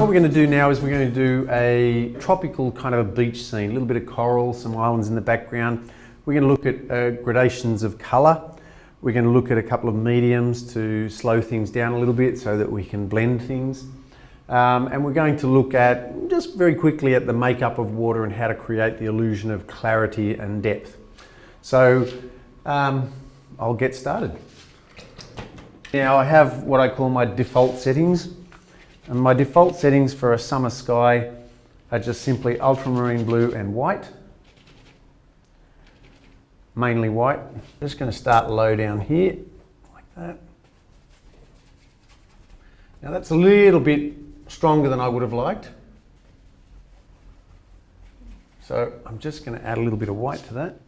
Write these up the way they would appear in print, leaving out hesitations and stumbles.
what we're going to do now is we're going to do a tropical kind of a beach scene, a little bit of coral, some islands in the background. We're going to look at gradations of colour. We're going to look at a couple of mediums to slow things down a little bit so that we can blend things. And we're going to look at, just very quickly, at the makeup of water and how to create the illusion of clarity and depth. So I'll get started. Now I have what I call my default settings. And my default settings for a summer sky are just simply ultramarine blue and white. Mainly white. Just going to start low down here, like that. Now that's a little bit stronger than I would have liked. So I'm just going to add a little bit of white to that.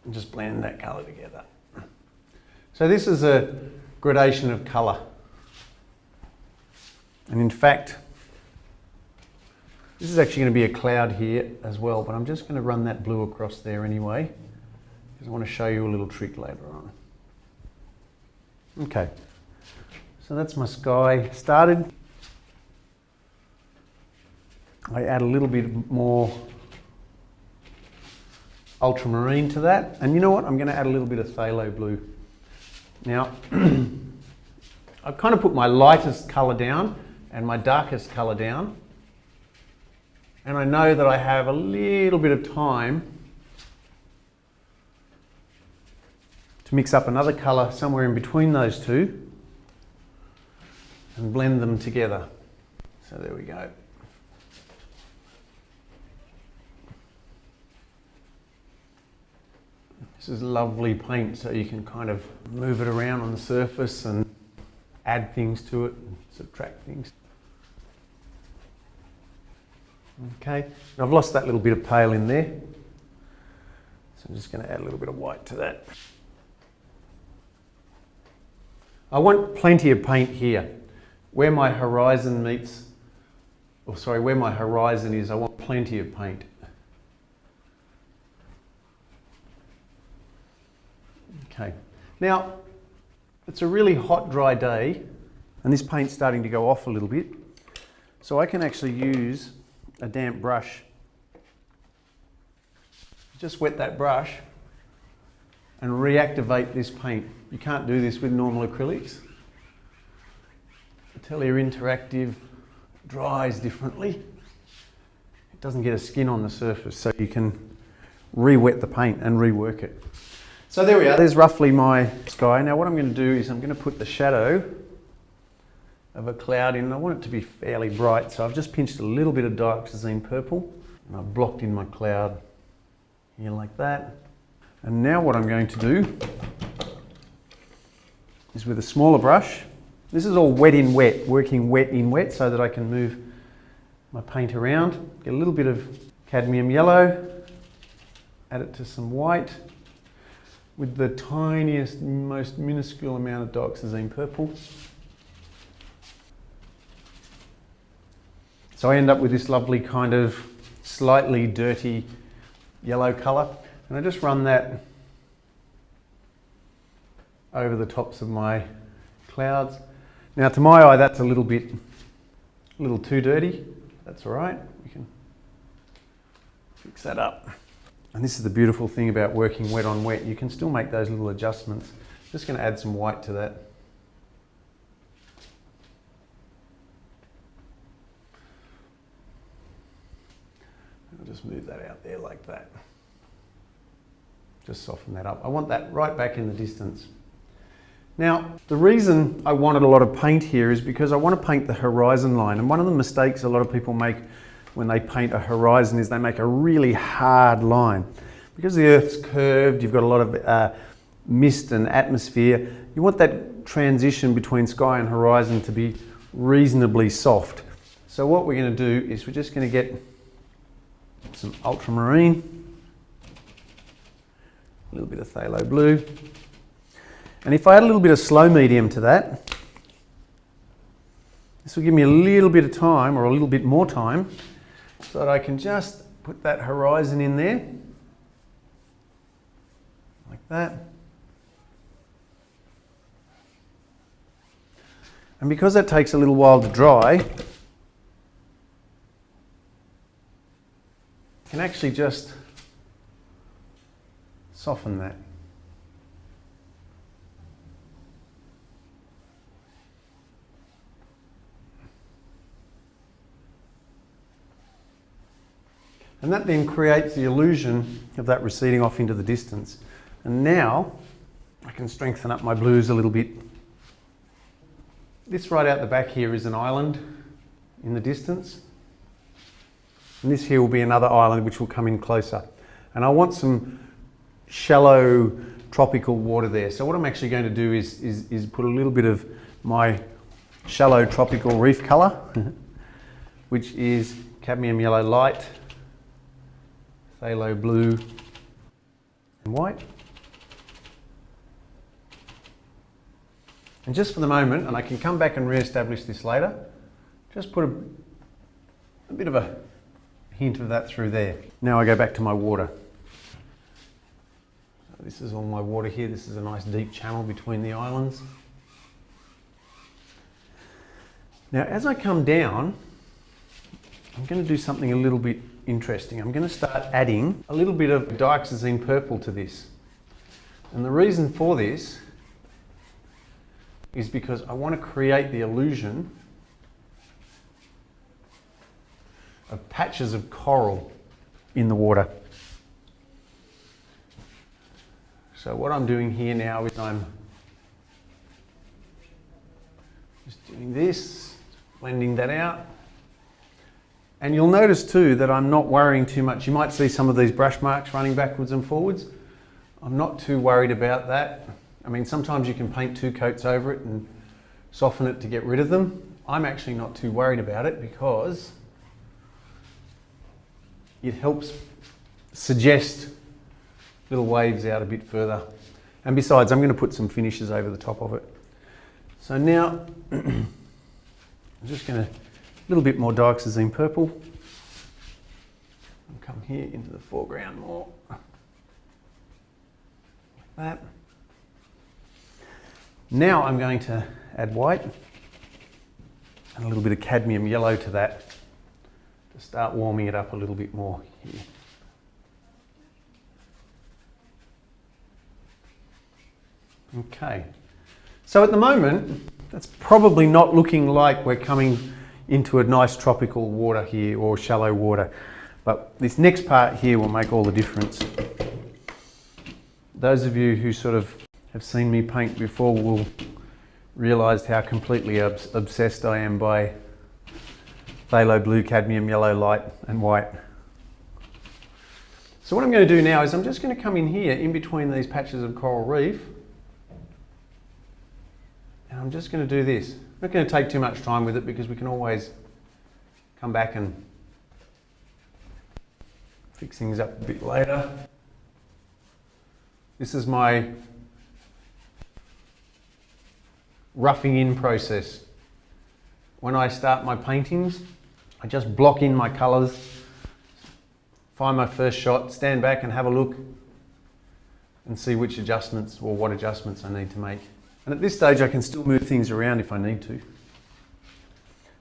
And just blend that colour together. So this is a gradation of colour. And in fact, this is actually going to be a cloud here as well, but I'm just going to run that blue across there anyway, because I want to show you a little trick later on. Okay, so that's my sky started. I add a little bit more ultramarine to that, and you know what, I'm going to add a little bit of phthalo blue. Now I've kind of put my lightest colour down and my darkest colour down, and I know that I have a little bit of time to mix up another colour somewhere in between those two and blend them together. So there we go. This is lovely paint, so you can kind of move it around on the surface and add things to it and subtract things. Okay, and I've lost that little bit of pale in there, so I'm just going to add a little bit of white to that. I want plenty of paint here. Where my horizon meets, or sorry, where my horizon is, I want plenty of paint. Okay, now it's a really hot, dry day, and this paint's starting to go off a little bit, so I can actually use a damp brush. Just wet that brush and reactivate this paint. You can't do this with normal acrylics. Atelier Interactive dries differently. It doesn't get a skin on the surface, so you can re-wet the paint and rework it. So there we are, there's roughly my sky. Now what I'm going to do is I'm going to put the shadow of a cloud in. I want it to be fairly bright, so I've just pinched a little bit of dioxazine purple and I've blocked in my cloud here like that. And now what I'm going to do is, with a smaller brush, this is all wet in wet, working wet in wet, so that I can move my paint around. Get a little bit of cadmium yellow, add it to some white, with the tiniest, most minuscule amount of dioxazine purple. So I end up with this lovely kind of slightly dirty yellow colour, and I just run that over the tops of my clouds. Now to my eye that's a little too dirty. That's all right, we can fix that up. And this is the beautiful thing about working wet on wet. You can still make those little adjustments. Just going to add some white to that. I'll just move that out there like that. Just soften that up. I want that right back in the distance. Now, the reason I wanted a lot of paint here is because I want to paint the horizon line. And one of the mistakes a lot of people make when they paint a horizon is they make a really hard line. Because the Earth's curved, you've got a lot of mist and atmosphere, you want that transition between sky and horizon to be reasonably soft. So what we're going to do is we're just going to get some ultramarine, a little bit of phthalo blue, and if I add a little bit of slow medium to that, this will give me a little bit of time, or a little bit more time, so that I can just put that horizon in there, like that. And because that takes a little while to dry, you can actually just soften that. And that then creates the illusion of that receding off into the distance. And now I can strengthen up my blues a little bit. This right out the back here is an island in the distance. And this here will be another island which will come in closer. And I want some shallow tropical water there. So what I'm actually going to do is put a little bit of my shallow tropical reef colour, which is cadmium yellow light, phthalo blue and white. And just for the moment, and I can come back and re-establish this later, just put a bit of a hint of that through there. Now I go back to my water. So this is all my water here. This is a nice deep channel between the islands. Now as I come down, I'm going to do something a little bit interesting. I'm going to start adding a little bit of dioxazine purple to this. And the reason for this is because I want to create the illusion of patches of coral in the water. So what I'm doing here now is I'm just doing this, blending that out. And you'll notice too that I'm not worrying too much. You might see some of these brush marks running backwards and forwards. I'm not too worried about that. I mean, sometimes you can paint 2 coats over it and soften it to get rid of them. I'm actually not too worried about it because it helps suggest little waves out a bit further. And besides, I'm going to put some finishes over the top of it. So now, I'm just going to a little bit more dioxazine purple. I'll come here into the foreground more, like that. Now I'm going to add white and a little bit of cadmium yellow to that to start warming it up a little bit more here. Okay, so at the moment, that's probably not looking like we're coming into a nice tropical water here or shallow water. But this next part here will make all the difference. Those of you who sort of have seen me paint before will realise how completely obsessed I am by phthalo blue, cadmium yellow light and white. So what I'm going to do now is I'm just going to come in here in between these patches of coral reef and I'm just going to do this. I'm not going to take too much time with it because we can always come back and fix things up a bit later. This is my roughing in process. When I start my paintings, I just block in my colours, find my first shot, stand back and have a look and see which adjustments or what adjustments I need to make. And at this stage I can still move things around if I need to.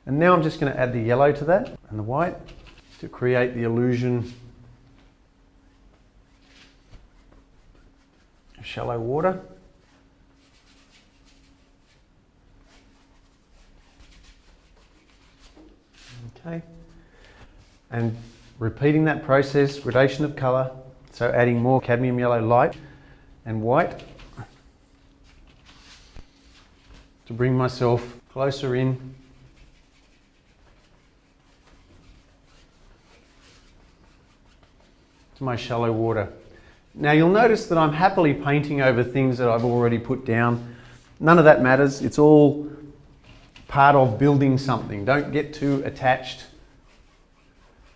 And now I'm just going to add the yellow to that and the white to create the illusion of shallow water. Okay. And repeating that process, gradation of colour, so adding more cadmium yellow light and white to bring myself closer in to my shallow water. Now you'll notice that I'm happily painting over things that I've already put down. None of that matters. It's all part of building something. Don't get too attached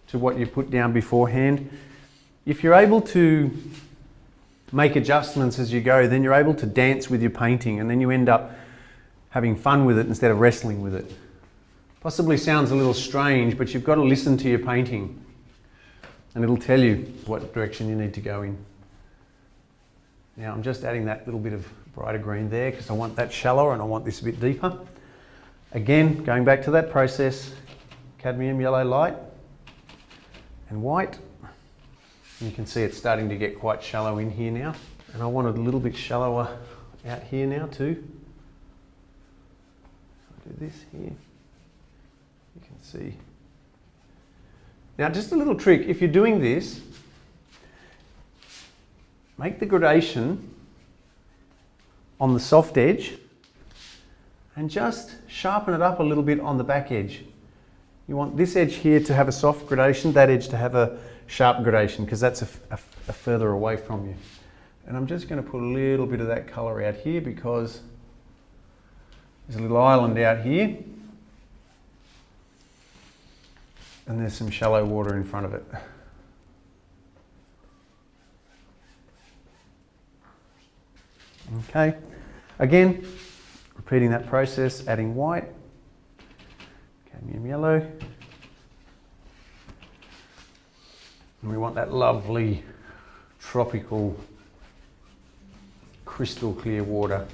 to what you've put down beforehand. If you're able to make adjustments as you go, then you're able to dance with your painting and then you end up having fun with it instead of wrestling with it. Possibly sounds a little strange, but you've got to listen to your painting and it'll tell you what direction you need to go in. Now I'm just adding that little bit of brighter green there because I want that shallower and I want this a bit deeper. Again, going back to that process, cadmium yellow light and white. You can see it's starting to get quite shallow in here now. And I want it a little bit shallower out here now too. I'll do this here. You can see. Now just a little trick, if you're doing this, make the gradation on the soft edge and just sharpen it up a little bit on the back edge. You want this edge here to have a soft gradation, that edge to have a sharp gradation, because that's a further away from you. And I'm just going to put a little bit of that colour out here because there's a little island out here and there's some shallow water in front of it. Okay, again, repeating that process, adding white, cadmium yellow, and we want that lovely tropical crystal clear water.